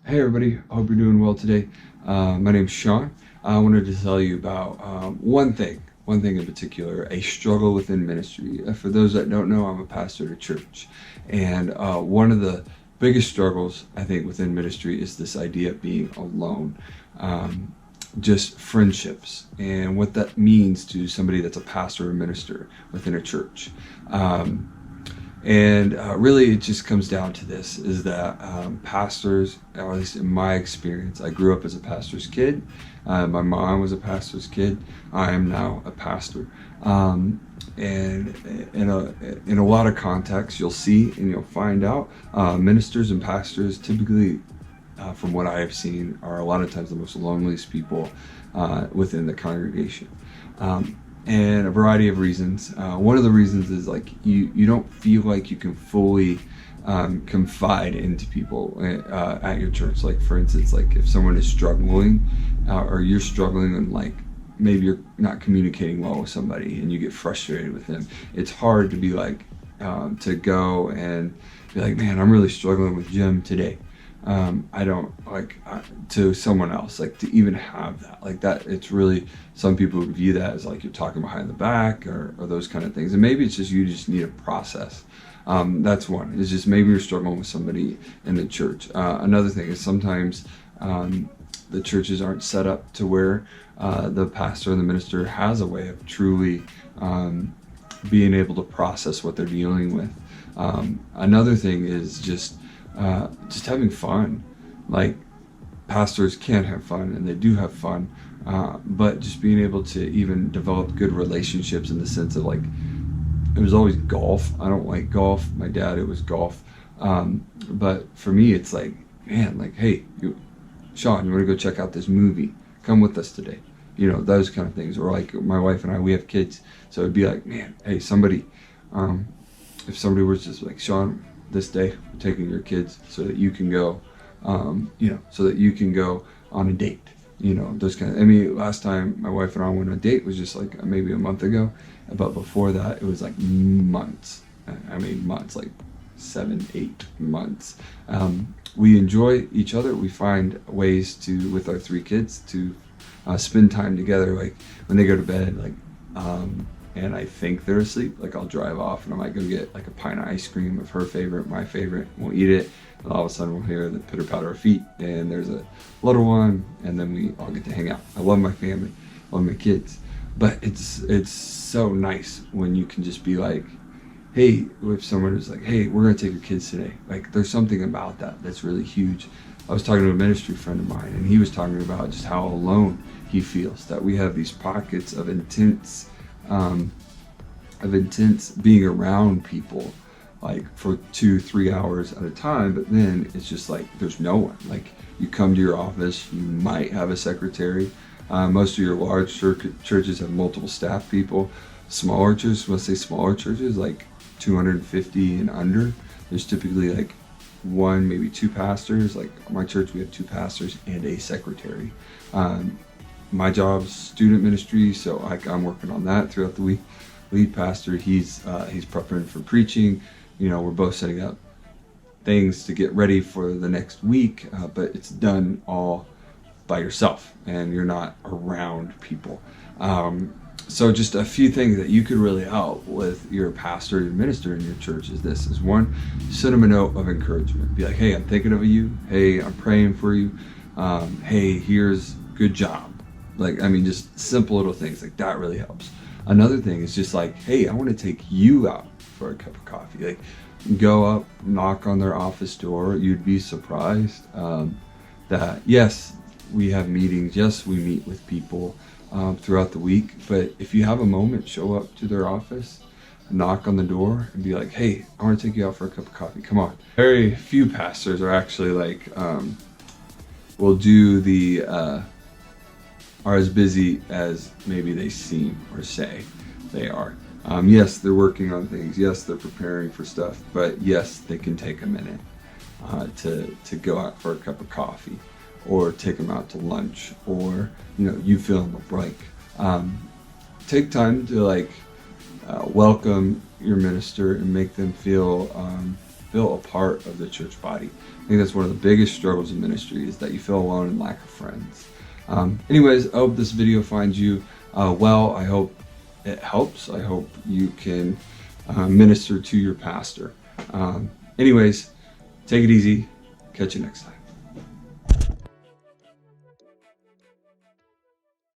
Hey everybody, I hope you're doing well today. My name's Sean. I wanted to tell you about one thing in particular, a struggle within ministry. For those that don't know, I'm a pastor at a church. And one of the biggest struggles, I think, within ministry is this idea of being alone. Just friendships and what that means to somebody that's a pastor or minister within a church. And really, it just comes down to this: is that pastors, or at least in my experience, I grew up as a pastor's kid. My mom was a pastor's kid. I am now a pastor. And in a lot of contexts, you'll see and you'll find out ministers and pastors typically, from what I have seen, are a lot of times the most loneliest people within the congregation. And a variety of reasons. One of the reasons is like you don't feel like you can fully confide into people at your church. Like for instance, like if someone is struggling or you're struggling and like maybe you're not communicating well with somebody and you get frustrated with them, it's hard to be like to go and be like, man, I'm really struggling with Jim today. I don't like to someone else, like to even have that, like that. It's really, some people would view that as like you're talking behind the back or those kind of things. And maybe it's just, you just need a process. That's one, it's just maybe you're struggling with somebody in the church. Another thing is sometimes the churches aren't set up to where the pastor and the minister has a way of truly being able to process what they're dealing with. Another thing is just having fun. Like pastors can have fun and they do have fun, but just being able to even develop good relationships in the sense of like, it was always golf. I don't like golf. My dad, it was golf. But for me, it's like, man, like, hey, Sean, you want to go check out this movie? Come with us today. You know, those kind of things. Or like my wife and I, we have kids. So it'd be like, man, hey, somebody, if somebody was just like, Sean, this day we're taking your kids so that you can go so that you can go on a date, those kind of, I mean, last time my wife and I went on a date was just like maybe a month ago, but before that it was like months. I mean months, like 7-8 months. We enjoy each other. We find ways to, with our 3 kids, to spend time together, like when they go to bed, like and I think they're asleep, like I'll drive off and I might go get like a pint of ice cream of her favorite, my favorite, we'll eat it, and all of a sudden we'll hear the pitter patter of feet and there's a little one, and then we all get to hang out. I love my family, I love my kids, but it's so nice when you can just be like, hey, if someone is like, hey, we're gonna take your kids today, like there's something about that that's really huge. I was talking to a ministry friend of mine and he was talking about just how alone he feels, that we have these pockets of intense being around people like for 2-3 hours at a time, but then it's just like there's no one. Like you come to your office, you might have a secretary. Most of your large churches have multiple staff people. Smaller churches, let's say smaller churches like 250 and under, there's typically like 1, maybe 2 pastors. Like my church, we have 2 pastors and a secretary. My job's student ministry, so I'm working on that throughout the week. Lead pastor, he's preparing for preaching. We're both setting up things to get ready for the next week, but it's done all by yourself and you're not around people. So just a few things that you could really help with your pastor, your minister in your church is this: is one, send them a note of encouragement. Be like, hey, I'm thinking of you. Hey, I'm praying for you. Hey, here's good job. Like, I mean, just simple little things like that really helps. Another thing is just like, hey, I want to take you out for a cup of coffee. Like, go up, knock on their office door. You'd be surprised that, yes, we have meetings. Yes, we meet with people throughout the week. But if you have a moment, show up to their office, knock on the door, and be like, hey, I want to take you out for a cup of coffee. Come on. Very few pastors are actually like, will do the... are as busy as maybe they seem or say they are. Yes, they're working on things. Yes, they're preparing for stuff. But yes, they can take a minute to go out for a cup of coffee, or take them out to lunch, or you fill in the blank. Take time to like welcome your minister and make them feel feel a part of the church body. I think that's one of the biggest struggles in ministry, is that you feel alone and lack of friends. Anyways, I hope this video finds you well. I hope it helps. I hope you can minister to your pastor. Anyways, take it easy. Catch you next time.